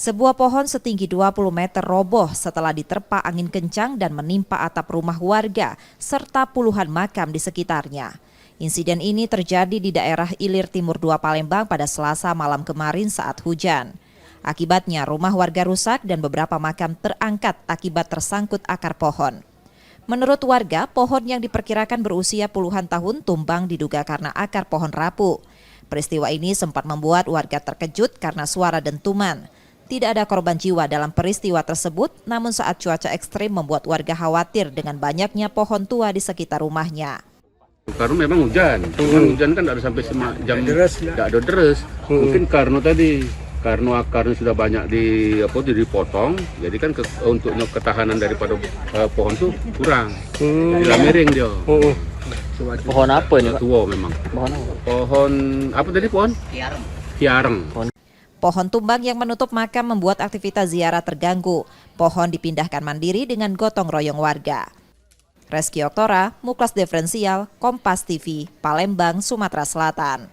Sebuah pohon setinggi 20 meter roboh setelah diterpa angin kencang dan menimpa atap rumah warga serta puluhan makam di sekitarnya. Insiden ini terjadi di daerah Ilir Timur 2 Palembang pada Selasa malam kemarin saat hujan. Akibatnya rumah warga rusak dan beberapa makam terangkat akibat tersangkut akar pohon. Menurut warga, pohon yang diperkirakan berusia puluhan tahun tumbang diduga karena akar pohon rapuh. Peristiwa ini sempat membuat warga terkejut karena suara dentuman. Tidak ada korban jiwa dalam peristiwa tersebut, namun saat cuaca ekstrim membuat warga khawatir dengan banyaknya pohon tua di sekitar rumahnya. Karena memang hujan, hujan kan ada sampai jam tidak ada deres. Mungkin karena akarnya sudah banyak dipotong, jadi kan untuk ketahanan daripada pohon itu kurang. Jadi miring dia. Pohon apa ini, Pak? Tua memang. Pohon apa? Pohon apa tadi pohon? Hiareng. Pohon tumbang yang menutup makam membuat aktivitas ziarah terganggu. Pohon dipindahkan mandiri dengan gotong royong warga. Reski Oktora, Muklas Diferensial, Kompas TV, Palembang, Sumatera Selatan.